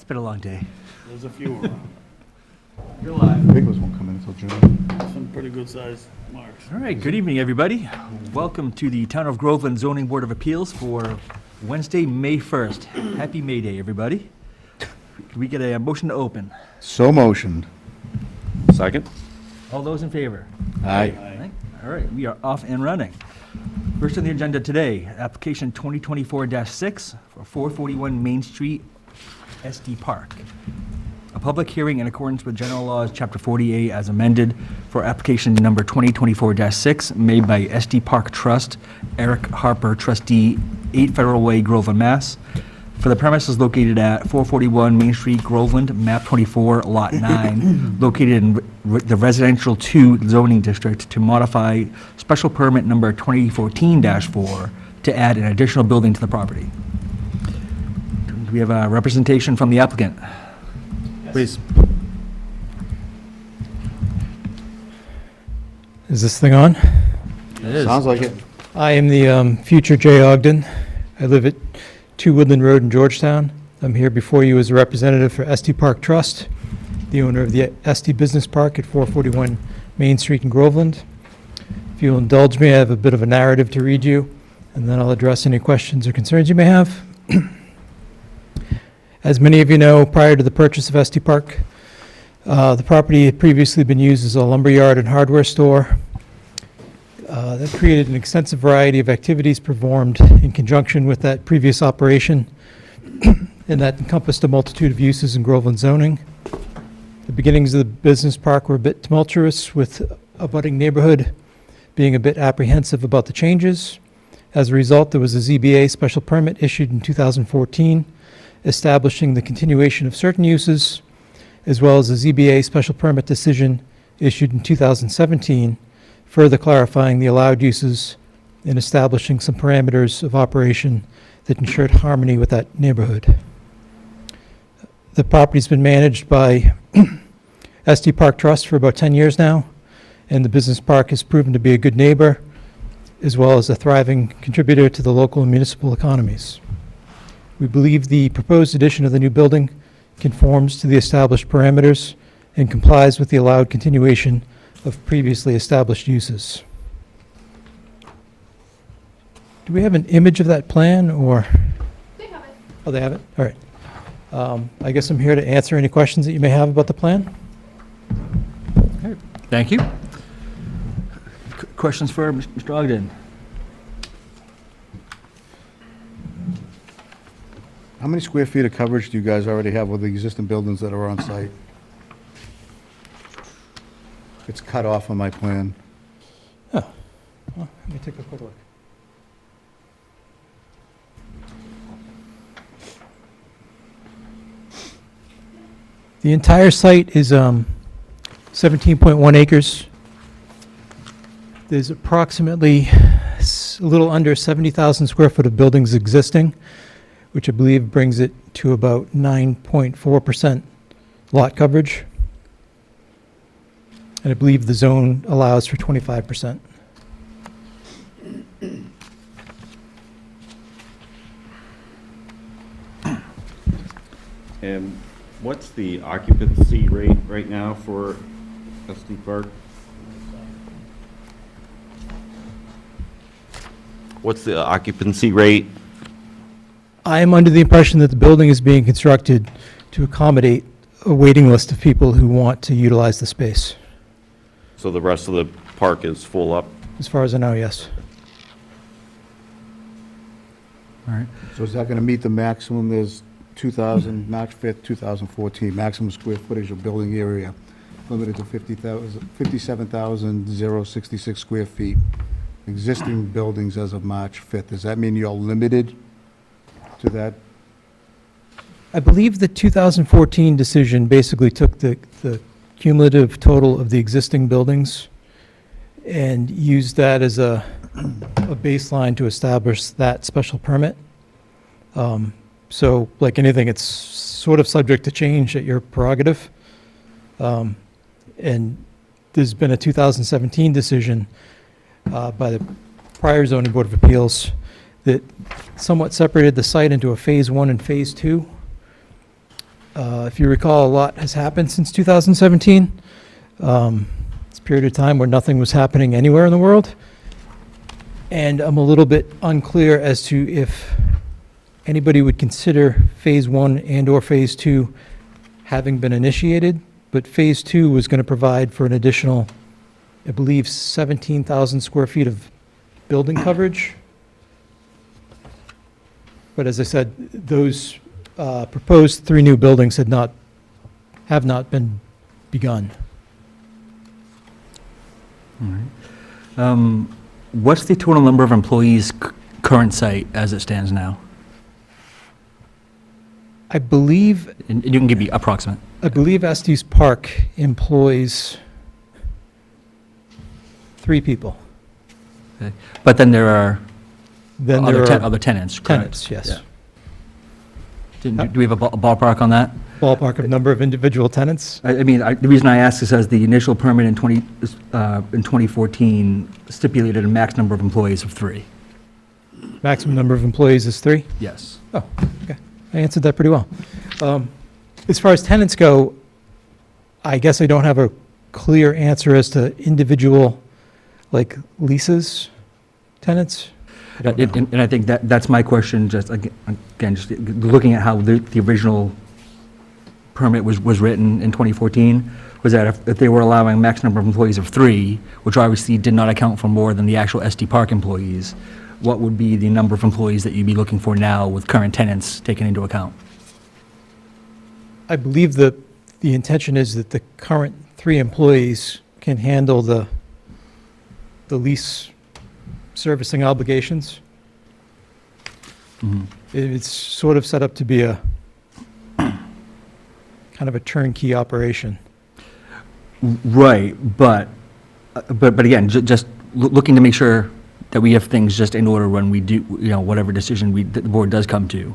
been a long day. There's a few around. You're live. Big ones won't come in until June. Some pretty good sized marks. All right, good evening, everybody. Welcome to the Town of Groveland Zoning Board of Appeals for Wednesday, May 1st. Happy May Day, everybody. Can we get a motion to open? So motioned. Second? All those in favor? Aye. Aye. All right, we are off and running. First on the agenda today, application 2024-6 for 441 Main Street, SD Park. A public hearing in accordance with General Laws, Chapter 48, as amended, for application number 2024-6, made by SD Park Trust, Eric Harper, trustee, 8 Federal Way, Groveland, Mass. For the premises located at 441 Main Street, Groveland, map 24, lot 9, located in the residential 2 zoning district, to modify special permit number 2014-4 to add an additional building to the property. Do we have a representation from the applicant? Please. Is this thing on? It is. Sounds like it. I am the future Jay Ogden. I live at 2 Woodland Road in Georgetown. I'm here before you as a representative for SD Park Trust, the owner of the SD Business Park at 441 Main Street in Groveland. If you'll indulge me, I have a bit of a narrative to read you, and then I'll address any questions or concerns you may have. As many of you know, prior to the purchase of SD Park, the property had previously been used as a lumberyard and hardware store. That created an extensive variety of activities performed in conjunction with that previous operation, and that encompassed a multitude of uses in Groveland zoning. The beginnings of the business park were a bit tumultuous, with a budding neighborhood being a bit apprehensive about the changes. As a result, there was a ZBA special permit issued in 2014, establishing the continuation of certain uses, as well as a ZBA special permit decision issued in 2017, further clarifying the allowed uses and establishing some parameters of operation that ensured harmony with that neighborhood. The property's been managed by SD Park Trust for about 10 years now, and the business park has proven to be a good neighbor, as well as a thriving contributor to the local and municipal economies. We believe the proposed addition of the new building conforms to the established parameters and complies with the allowed continuation of previously established uses. Do we have an image of that plan, or? They have it. Oh, they have it? All right. I guess I'm here to answer any questions that you may have about the plan. Thank you. Questions for Mr. Ogden? How many square feet of coverage do you guys already have with the existing buildings that are on site? It's cut off on my plan. Well, let me take a quick look. The entire site is 17.1 acres. There's approximately a little under 70,000 square foot of buildings existing, which I believe brings it to about 9.4% lot coverage. And I believe the zone allows for 25%. And what's the occupancy rate right now for SD Park? What's the occupancy rate? I am under the impression that the building is being constructed to accommodate a waiting list of people who want to utilize the space. So the rest of the park is full up? As far as I know, yes. All right. So is that going to meet the maximum? There's 2,000, March 5th, 2014, maximum square footage of building area, limited to 57,066 square feet. Existing buildings as of March 5th. Does that mean you're limited to that? I believe the 2014 decision basically took the cumulative total of the existing buildings and used that as a baseline to establish that special permit. So like anything, it's sort of subject to change at your prerogative. And there's been a 2017 decision by the prior zoning board of appeals that somewhat separated the site into a phase 1 and phase 2. If you recall, a lot has happened since 2017. It's a period of time where nothing was happening anywhere in the world. And I'm a little bit unclear as to if anybody would consider Phase 1 and/or Phase 2 having been initiated, but Phase 2 was going to provide for an additional, I believe, 17,000 square feet of building coverage. But as I said, those proposed 3 new buildings have not been begun. What's the total number of employees current site as it stands now? I believe And you can give me approximate. Estes Park employs 3 people. Okay. But then there are Then there are other tenants, correct? tenants, yes. Do we have a ballpark on that? Ballpark of number of individual tenants? I mean, the reason I ask is as the initial permit in 2014 stipulated a max number of employees of 3. Maximum number of employees is 3? Yes. Oh, okay. I answered that pretty well. As far as tenants go, I guess I don't have a clear answer as to individual, like, leases, tenants. I don't know. And I think that's my question, just again, just looking at how the original permit was written in 2014, was that if they were allowing a max number of employees of 3, which obviously did not account for more than the actual SD Park employees, what would be the number of employees that you'd be looking for now with current tenants taken into account? I believe the intention is that the current 3 employees can handle the lease servicing obligations. Mhm. It's sort of set up to be a kind of a turnkey operation. Right, but again, just looking to make sure that we have things just in order when we do, whatever decision the board does come to.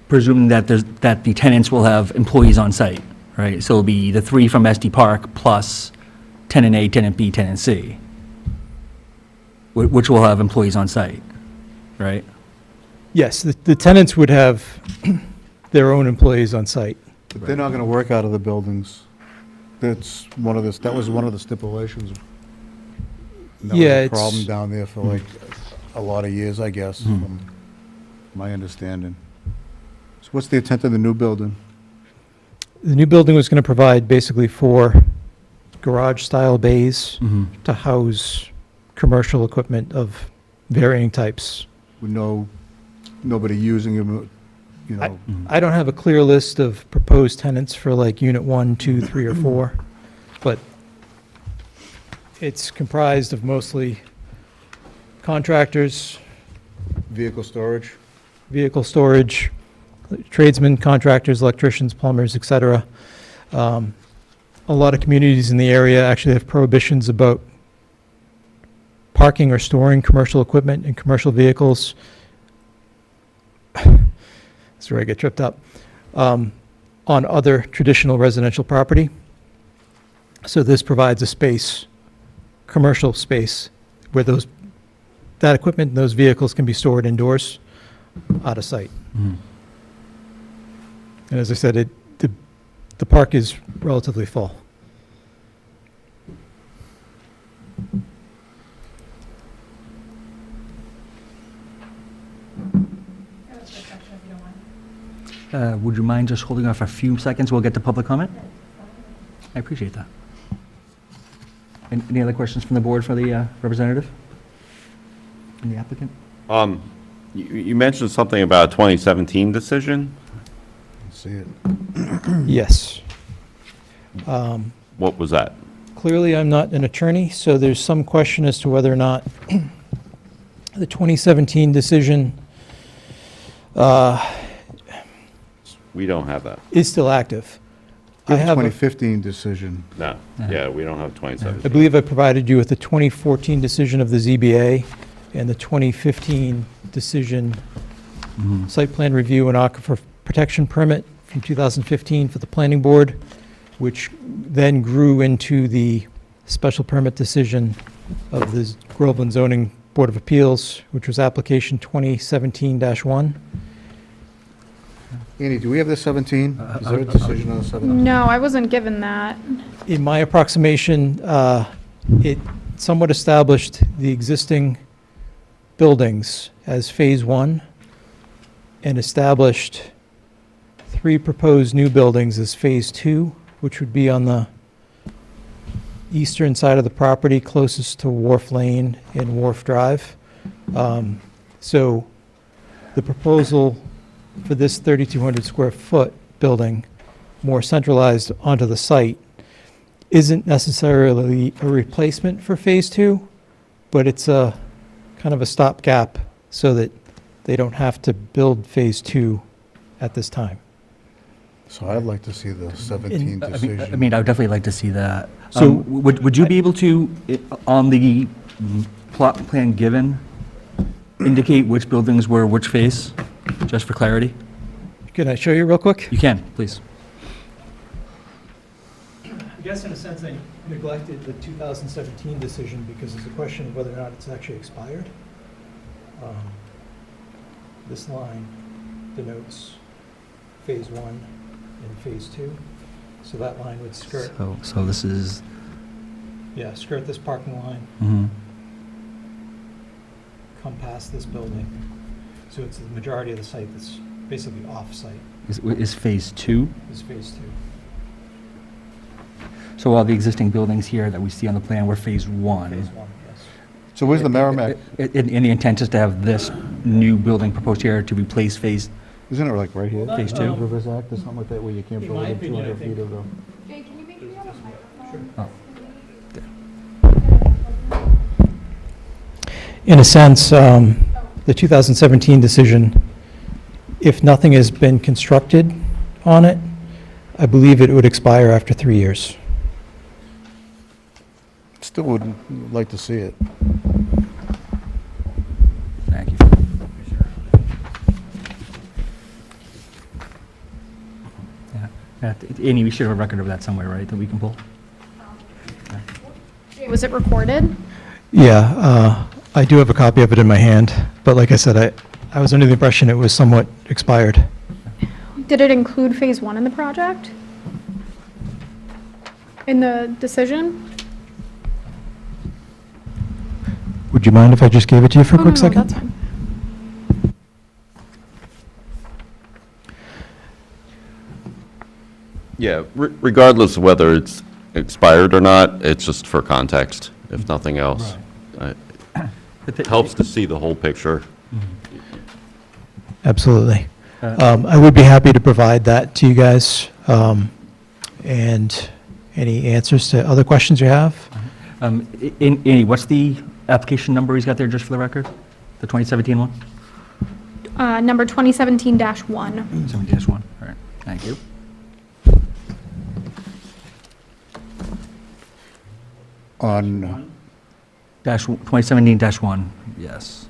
Presuming that that the tenants will have employees on site, right? So it'll be the 3 from SD Park plus tenant A, tenant B, tenant C, which will have employees on site, right? Yes, the tenants would have their own employees on site. But they're not going to work out of the buildings. That was one of the stipulations. And that was Yeah, a it's- problem down there for like a lot of years, I guess, from my understanding. So what's the intent of the new building? The new building was going to provide basically 4 garage-style bays to house commercial equipment of varying types. With nobody using them, I don't have a clear list of proposed tenants for like Unit 1, 2, 3, or 4, but it's comprised of mostly contractors, vehicle storage? vehicle storage, tradesmen, contractors, electricians, plumbers, et cetera. A lot of communities in the area actually have prohibitions about parking or storing commercial equipment and commercial vehicles. That's where I get tripped up. On other traditional residential property. So this provides a space, commercial space, where that equipment and those vehicles can be stored indoors, out of sight. And as I said, the park is relatively full. Would you mind just holding off a few seconds? We'll get to public comment. I appreciate that. Any other questions from the board for the representative and the applicant? You mentioned something about a 2017 decision. See it. Yes. What was that? Clearly, I'm not an attorney, so there's some question as to whether or not the 2017 decision We don't have that. is still active. We I have a have, 2015 decision. No. Yeah, we don't have 2017. I believe I provided you with the 2014 decision of the ZBA and the 2015 decision, site plan review and aquifer protection permit from 2015 for the planning board, which then grew into the special permit decision of the Groveland Zoning Board of Appeals, which was application 2017-1. Annie, do we have the 17? Is there a decision on the 17? No, I wasn't given that. In my approximation, it somewhat established the existing buildings as Phase 1 and established 3 proposed new buildings as Phase 2, which would be on the eastern side of the property closest to Wharf Lane and Wharf Drive. So the proposal for this 3,200 square foot building, more centralized onto the site, isn't necessarily a replacement for Phase 2, but it's a kind of a stopgap so that they don't have to build Phase 2 at this time. So I'd like to see the 17 I decision. mean, I would definitely like to see that. So- Would you be able to, on the plot plan given, indicate which buildings were which phase, just for clarity? Can I show you real quick? You can, please. I guess in a sense I neglected the 2017 decision because there's a question of whether or not it's actually expired. This line denotes Phase 1 and Phase 2. So that line would skirt, So this is, yeah, skirt this parking line, mhm. come past this building. So it's the majority of the site that's basically off-site, Is phase 2? is Phase 2. So all the existing buildings here that we see on the plan were phase 1? Phase 1, yes. So where's the Merrimack? And the intent is to have this new building proposed here to replace phase, Isn't it like right here? Phase 2? Rivers Act or something like that, where you can't In build my within opinion, I 200 feet think- of the... Jay, can you make me have a microphone? oh, In a sense, the 2017 decision, if nothing has been constructed on it, I believe it would expire after 3 years. Still would like to see it. thank you. Yeah, Amy, we should have a record of that somewhere, right, that we can pull? Jay, was it recorded? Yeah, I do have a copy of it in my hand, but like I said, I was under the impression it was somewhat expired. Did it include Phase 1 in the project? In the decision? Would you mind if I just gave it to you for a Oh, quick no, second? that's fine. Yeah, regardless of whether it's expired or not, it's just for context, if nothing else. It helps to see the whole picture. Absolutely. I would be happy to provide that to you guys, and any answers to other questions you have. Amy, what's the application number he's got there, just for the record? The 2017 one? Number 2017-1. 17-1, all right, thank you. On, 2017-1, yes.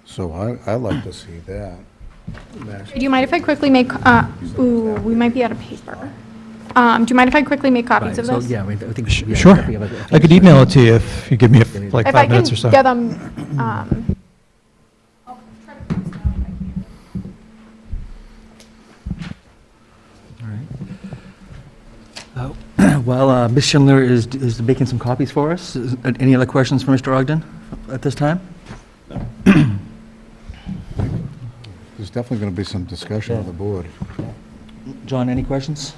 so I'd like to see that. Do you mind if I quickly make, ooh, we might be out of paper. Do you mind if I quickly make copies Right, of so, this? yeah, I think. Sure. I could email it to you if you give me like If I 5 minutes or can so. get them, I'll try to post them out if I can. All right. Well, Ms. Schindler is making some copies for us. Any other questions for Mr. Ogden at this time? There's definitely going to be some discussion on the board. John, any questions?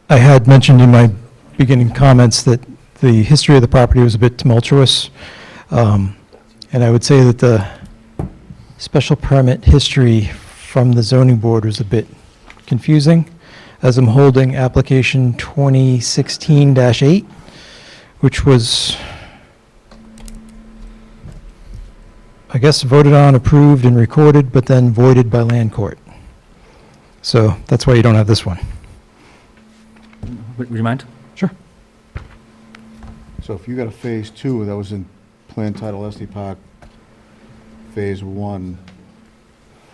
I had mentioned in my beginning comments that the history of the property was a bit tumultuous. And I would say that the special permit history from the zoning board was a bit confusing, as I'm holding application 2016-8, which was, I guess, voted on, approved, and recorded, but then voided by land court. So that's why you don't have this one. Would you mind? Sure. So if you got a Phase 2, that was in Plan Title SD Park, Phase 1,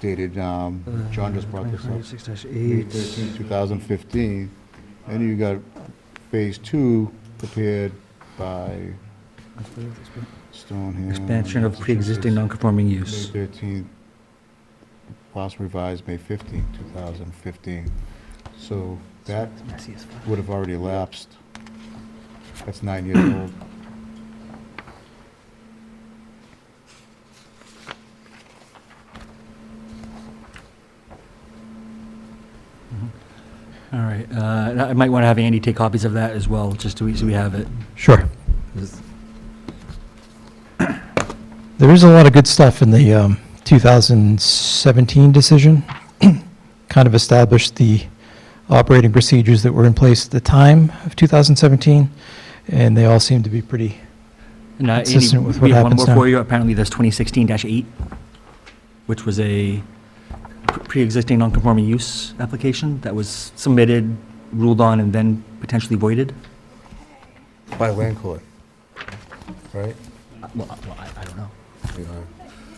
dated, John just brought this up, May 26-8. 13, 2015, and you got Phase 2 prepared by Stoneham. Expansion of pre-existing non-conforming use. May 13th, last revised May 15th, 2015. So that Messy as fuck. would have already elapsed. That's 9 years old. All right, I might want to have Andy take copies of that as well, just so we have it. Sure. There is a lot of good stuff in the 2017 decision. Kind of established the operating procedures that were in place at the time of 2017, and they all seem to be pretty And, Andy, consistent with what we have one happens more now. for you. Apparently, there's 2016-8, which was a pre-existing non-conforming use application that was submitted, ruled on, and then potentially voided. By land court, right? Well, I don't know.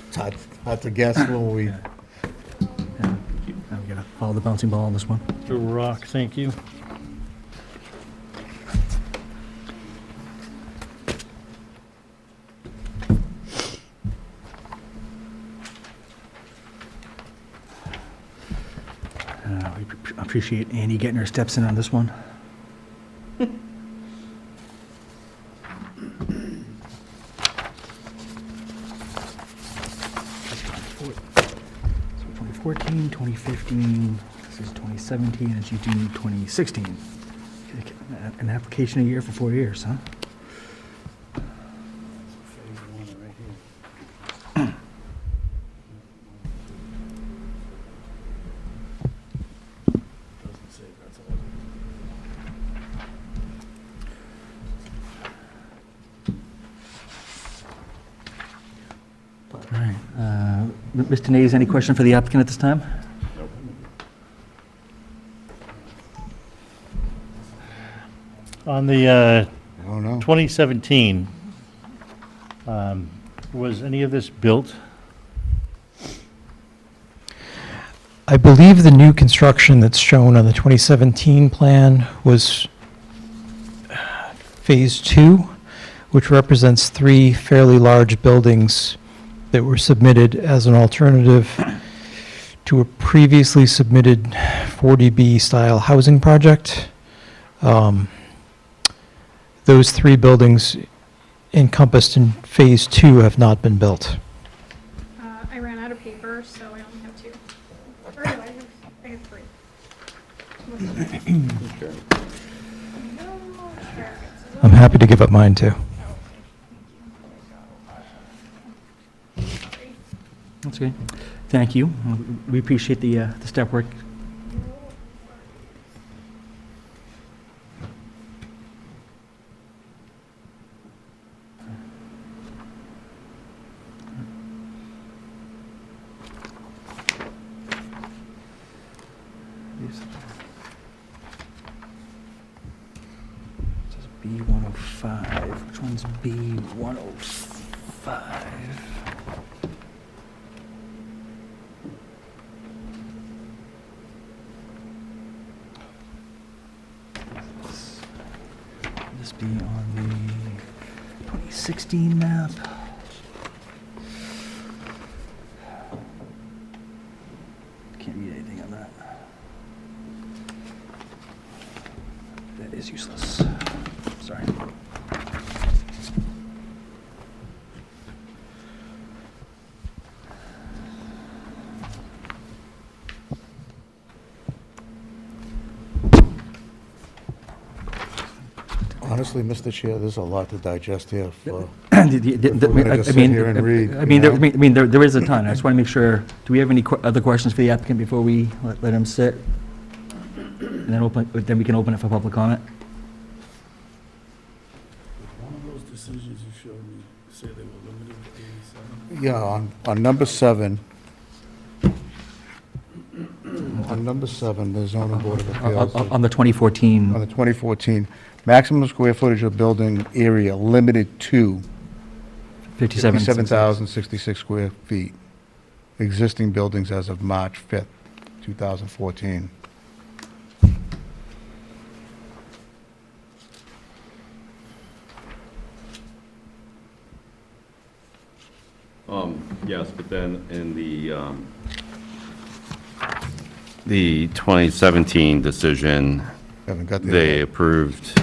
It's hard to guess when we, Yeah, we gotta follow the bouncing ball on this one. To rock, thank you. We appreciate Andy getting her steps in on this one. So 2014, 2015, this is 2017, and she's doing 2016. An application a year for 4 years, huh? All right. Mr. Nays, any question for the applicant at this time? On the I don't know. 2017, was any of this built? I believe the new construction that's shown on the 2017 plan was Phase 2, which represents 3 fairly large buildings that were submitted as an alternative to a previously submitted 40B-style housing project. Those 3 buildings encompassed in Phase 2 have not been built. I ran out of paper, so I only have 2. Or no, I have 3. I'm happy to give up mine, too. That's good. Thank you. We appreciate the step work. This is B105. Which one's B105? This be on the 2016 map? Can't read anything on that. That is useless. Sorry. Honestly, Mr. Chair, there's a lot to digest here for, We're gonna just sit here and read, you know? There is a ton. I just want to make sure, do we have any other questions for the applicant before we let him sit? And then we can open it for public comment? One of those decisions you showed me, say they were limited to 87? yeah, on number 7. On number 7, the zoning board of appeals. On the 2014, On the 2014, maximum square footage of building area limited to 57. 57,066 square feet. Existing buildings as of March 5th, 2014. Yes, but then in the 2017 decision, Haven't got they the, approved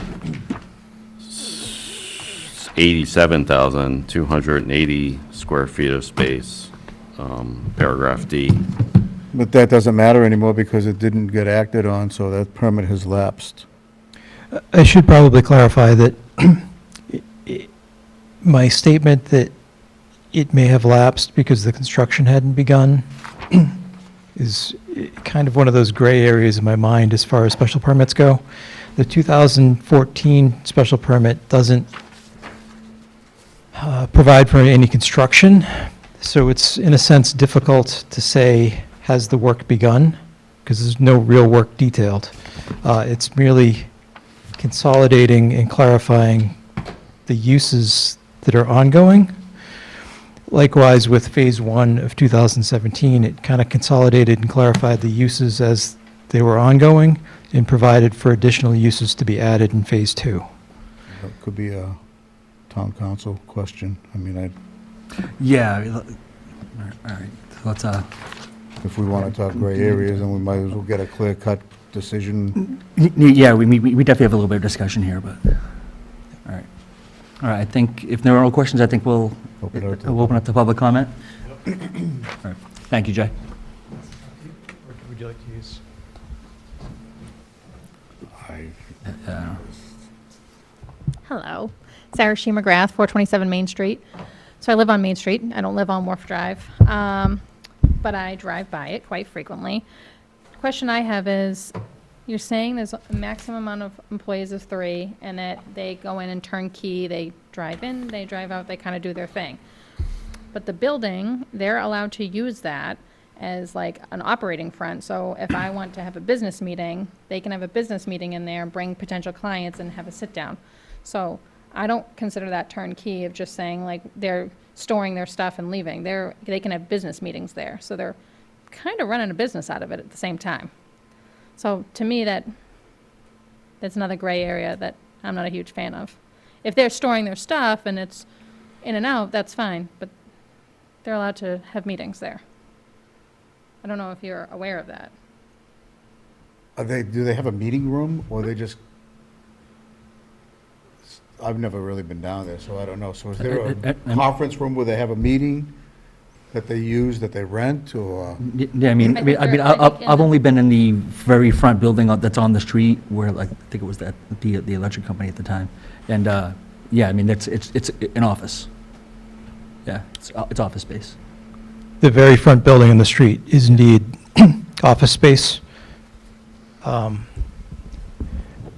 87,280 square feet of space, paragraph D. but that doesn't matter anymore because it didn't get acted on, so that permit has lapsed. I should probably clarify that my statement that it may have lapsed because the construction hadn't begun is kind of one of those gray areas in my mind as far as special permits go. The 2014 special permit doesn't provide for any construction, so it's in a sense difficult to say, has the work begun? Because there's no real work detailed. It's merely consolidating and clarifying the uses that are ongoing. Likewise, with Phase 1 of 2017, it kind of consolidated and clarified the uses as they were ongoing and provided for additional uses to be added in Phase 2. That could be a town council question. I mean, Yeah, all right, let's, if we want to talk gray areas, then we might as well get a clear-cut decision. yeah, we definitely have a little bit of discussion here, but, all right. All right, I think if there are no questions, I think we'll Open it up to- we'll open up to public comment. All right. Thank you, Jay. Would you like to use? Hello. Sarah Shee McGrath, 427 Main Street. So I live on Main Street. I don't live on Wharf Drive, but I drive by it quite frequently. Question I have is, you're saying there's a maximum amount of employees of 3, and that they go in and turn key, they drive in, they drive out, they kind of do their thing. But the building, they're allowed to use that as like an operating front. So if I want to have a business meeting, they can have a business meeting in there, bring potential clients and have a sit down. So I don't consider that turnkey of just saying like they're storing their stuff and leaving. They can have business meetings there. So they're kind of running a business out of it at the same time. So to me, that's another gray area that I'm not a huge fan of. If they're storing their stuff and it's in and out, that's fine, but they're allowed to have meetings there. I don't know if you're aware of that. Do they have a meeting room, or they just, I've never really been down there, so I don't know. So is there a conference room where they have a meeting that they use, that they rent, or? Yeah, I mean, I think they're- I think in I've the- only been in the very front building that's on the street where, like, I think it was the electric company at the time. And, yeah, I mean, it's an office. Yeah, it's office space. The very front building on the street is indeed office space.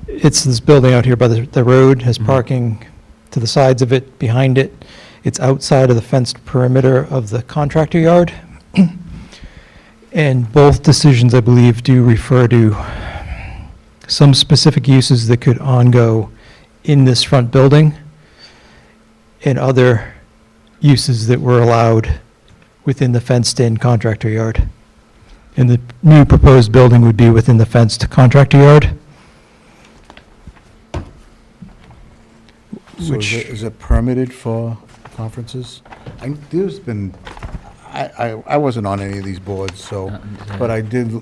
It's this building out here by the road, has parking to the sides of it, behind it. It's outside of the fenced perimeter of the contractor yard. And both decisions, I believe, do refer to some specific uses that could ongo in this front building and other uses that were allowed within the fenced-in contractor yard. And the new proposed building would be within the fenced contractor yard. So is it permitted for conferences? There's been, I wasn't on any of these boards, so, but I did,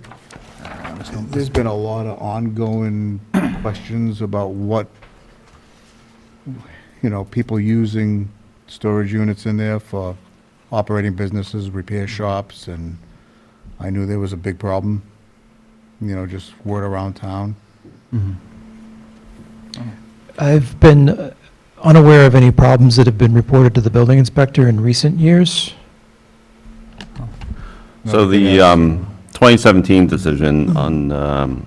there's been a lot of ongoing questions about what, people using storage units in there for operating businesses, repair shops, and I knew there was a big problem, just word around town. I've been unaware of any problems that have been reported to the building inspector in recent years. So the 2017 decision on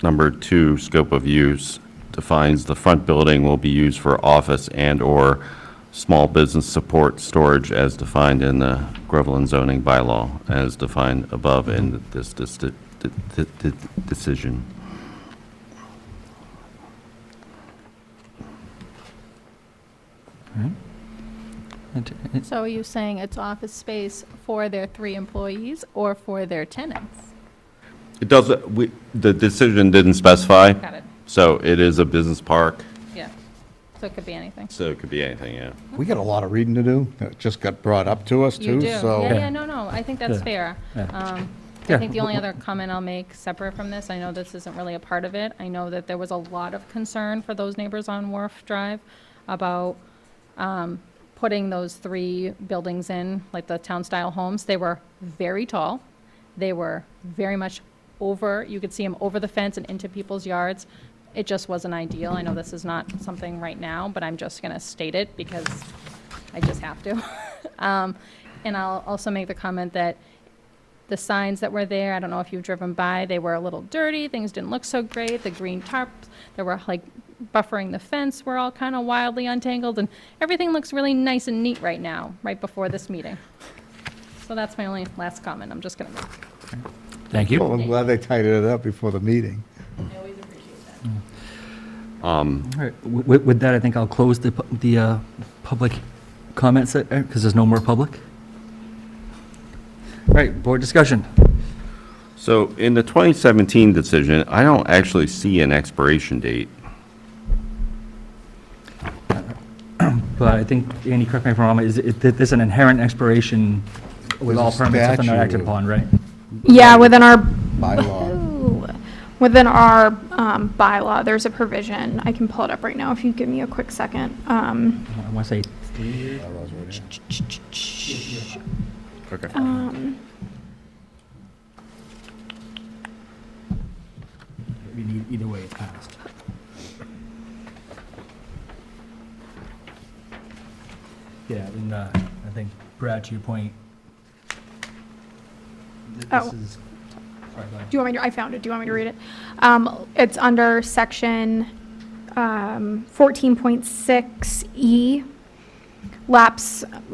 number 2, scope of use, defines the front building will be used for office and/or small business support storage as defined in the Groveland zoning bylaw, as defined above in this decision. So are you saying it's office space for their 3 employees or for their tenants? It doesn't, the decision didn't specify, Got it, so it is a business park. yeah. So it could be anything. So it could be anything, yeah. We got a lot of reading to do. It just got brought up to us, You too, do. so. Yeah, no, I think that's Yeah. fair. Yeah. I Yeah. think the only other comment I'll make separate from this, I know this isn't really a part of it. I know that there was a lot of concern for those neighbors on Wharf Drive about putting those 3 buildings in, like the town-style homes. They were very tall. They were very much over, you could see them over the fence and into people's yards. It just wasn't ideal. I know this is not something right now, but I'm just going to state it because I just have to. And I'll also make the comment that the signs that were there, I don't know if you've driven by, they were a little dirty, things didn't look so great, the green tarps that were like buffering the fence were all kind of wildly untangled, and everything looks really nice and neat right now, right before this meeting. So that's my only last comment I'm just going to make. Thank you. Well, I'm glad they tidied it up before the meeting. I always appreciate that. All right, with that, I think I'll close the public comments, because there's no more public. All right, board discussion. So in the 2017 decision, I don't actually see an expiration date. But I think, Andy, correct me if I'm wrong, there's an inherent expiration with There's all a permits if they're not acted statute. upon, right? Yeah, within our Bylaw. Ooh. Within our bylaw, there's a provision. I can pull it up right now if you give me a quick second. I want to say 3 years. Bylaws right here. Okay. Either way, it's passed. Yeah, and I think, Brad, to your point, Oh. this is, sorry, go ahead. Do you want me to, I found it. Do you want me to read it? It's under section 14.6E.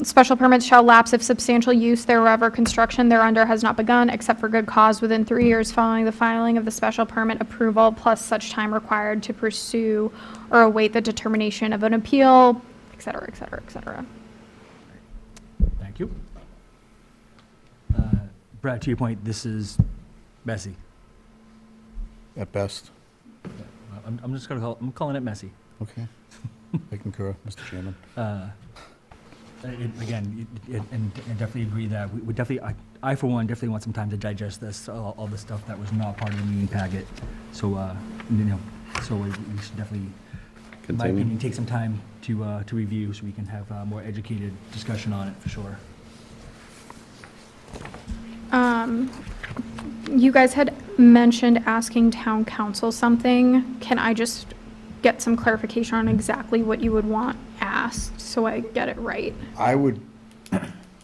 Special permits shall lapse if substantial use thereof or construction thereunder has not begun, except for good cause within 3 years following the filing of the special permit approval, plus such time required to pursue or await the determination of an appeal, et cetera, et cetera, et cetera. Thank you. Brad, to your point, this is messy. At best. I'm just gonna I'm calling it messy. Okay. I concur, Mr. Chairman. Again, and definitely agree that we definitely, I for one, definitely want some time to digest this, all the stuff that was not part of the meeting packet. So, so we should definitely, in my Continue. opinion, take some time to review so we can have a more educated discussion on it for sure. You guys had mentioned asking town council something. Can I just get some clarification on exactly what you would want asked so I get it right? I would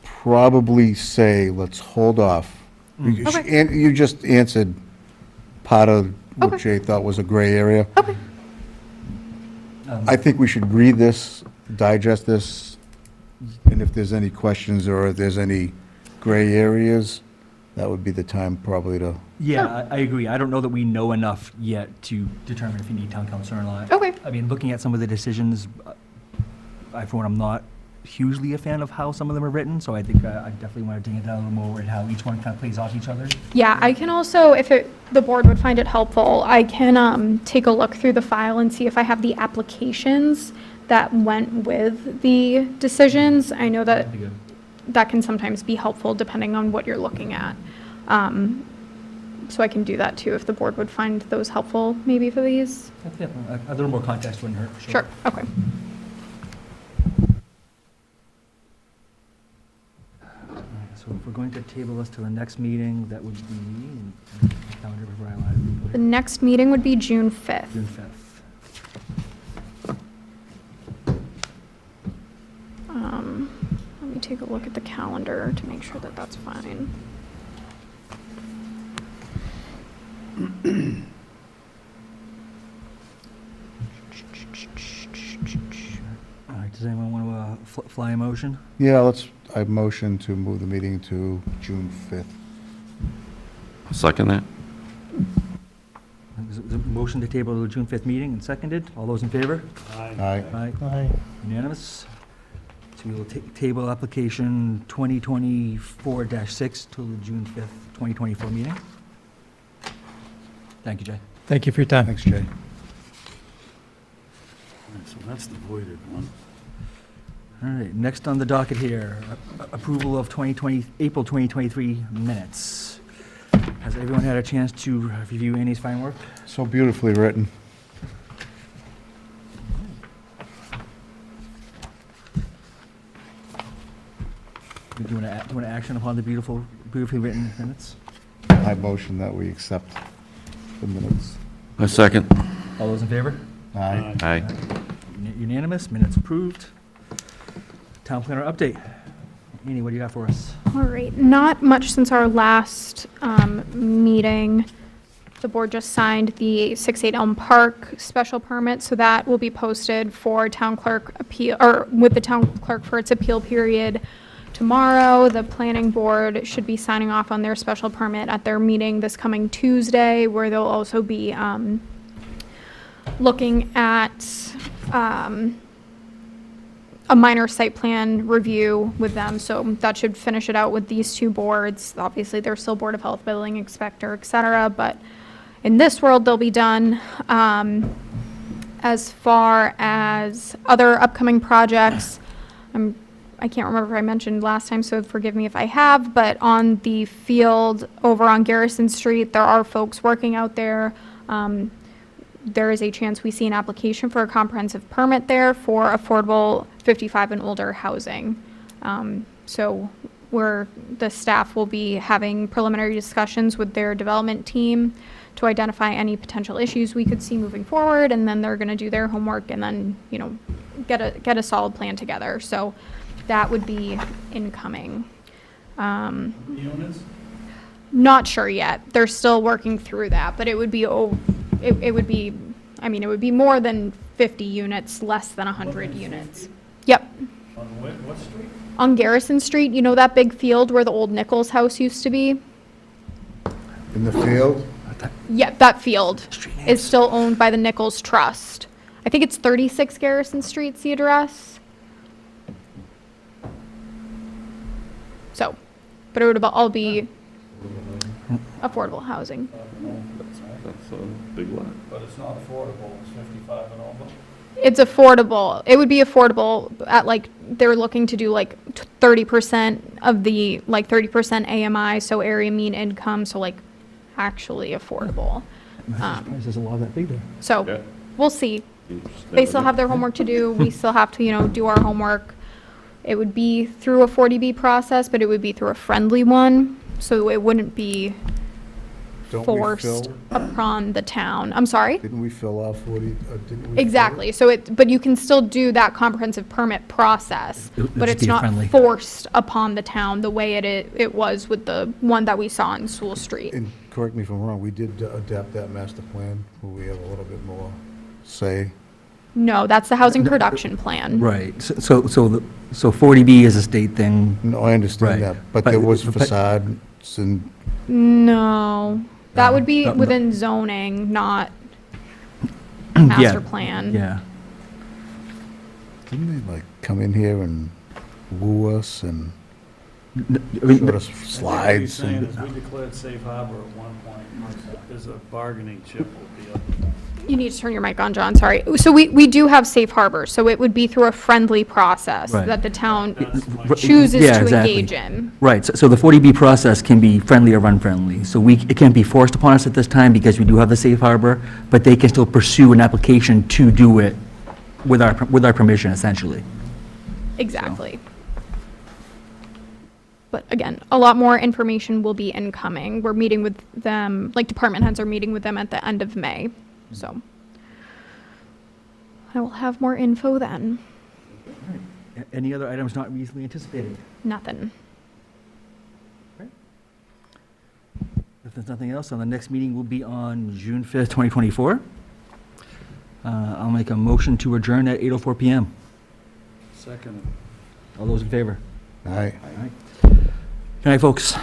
probably say, let's hold off. Okay. And you just answered part of what Okay. Jay thought was a gray area. Okay. I think we should read this, digest this, and if there's any questions or if there's any gray areas, that would be the time probably to, Yeah, I agree. I don't know that we know enough yet to determine if you need town council or not. Okay. I mean, looking at some of the decisions, I, for one, I'm not hugely a fan of how some of them are written, so I think I definitely want to dig into that a little more and how each one kind of plays off each other. Yeah, I can also, if the board would find it helpful, I can take a look through the file and see if I have the applications that went with the decisions. I know that That'd be good. that can sometimes be helpful depending on what you're looking at. So I can do that too if the board would find those helpful maybe for these. Yeah, a little more context wouldn't hurt, for sure. Sure, okay. So if we're going to table this to the next meeting, that would be, calendar before I live, The next meeting would be June 5th. June 5th. Let me take a look at the calendar to make sure that that's fine. All right, does anyone want to fly a motion? yeah, I motion to move the meeting to June 5th. Second that? Is it a motion to table the June 5th meeting and seconded? All those in favor? Aye. Aye. Unanimous? So we will table application 2024-6 till the June 5th, 2024 meeting. Thank you, Jay. Thank you for your time. Thanks, Jay. right, so that's the voided one. All right, next on the docket here, approval of April 2023 minutes. Has everyone had a chance to review Annie's fine work? So beautifully written. Do you want to action upon the beautifully written minutes? I motion that we accept the minutes. A second. All those in favor? Aye. Aye. Unanimous, minutes approved. Town planner update. Annie, what do you got for us? All right, not much since our last meeting. The board just signed the 68 Elm Park special permit, so that will be posted for town clerk appeal, or with the town clerk for its appeal period tomorrow. The planning board should be signing off on their special permit at their meeting this coming Tuesday, where they'll also be looking at a minor site plan review with them, so that should finish it out with these two boards. Obviously, they're still Board of Health, Building Inspector, et cetera, but in this world, they'll be done. As far as other upcoming projects, I can't remember if I mentioned last time, so forgive me if I have, but on the field over on Garrison Street, there are folks working out there. There is a chance we see an application for a comprehensive permit there for affordable 55 and older housing. So the staff will be having preliminary discussions with their development team to identify any potential issues we could see moving forward, and then they're going to do their homework and then, get a solid plan together. So that would be incoming. Units? Not sure yet. They're still working through that, but it would be it would be more than 50 units, less than 100 units. Yep. On what street? On Garrison Street, you know that big field where the old Nichols house used to be? In the field? Yep, that field Street is names. still owned by the Nichols Trust. I think it's 36 Garrison Street's the address. So, but it would all be affordable housing. That's a big lot. But it's not affordable, it's 55 and over. It's affordable. It would be affordable at they're looking to do 30% of the, 30% AMI, so area mean income, so actually affordable. There's a lot that big there. So, Yeah. we'll see. They still have their homework to do. We still have to, do our homework. It would be through a 40B process, but it would be through a friendly one, so it wouldn't be Don't we forced fill- upon the town. I'm sorry? Didn't we fill out 40, didn't we? fill- Exactly. So but you can still do that comprehensive permit process, It would but just it's be not friendly. forced upon the town the way it was with the one that we saw in Sewell Street. And correct me if I'm wrong, we did adapt that master plan where we have a little bit more say. No, that's the housing production plan. Right, so 40B is a state thing. No, I understand Right. that, but there was But- facades and, No, that would be No, no. within zoning, not Yeah, master plan. Yeah. didn't they come in here and woo us and I mean, showed us What he's slides saying and? is we declared safe harbor at one point. There's a bargaining chip will be up. You need to turn your mic on, John, sorry. So we do have safe harbor, so it would be through a friendly process Right. that the town That's my- chooses Yeah, to exactly. engage in. Right, so the 40B process can be friendly or unfriendly. So it can't be forced upon us at this time because we do have the safe harbor, but they can still pursue an application to do it with our permission, essentially. Exactly. But again, a lot more information will be incoming. We're meeting with them, department heads are meeting with them at the end of May, so. I will have more info then. Any other items not reasonably anticipated? Nothing. If there's nothing else, the next meeting will be on June 5th, 2024. I'll make a motion to adjourn at 8:04 PM. Second. All those in favor? Aye. Good night, folks.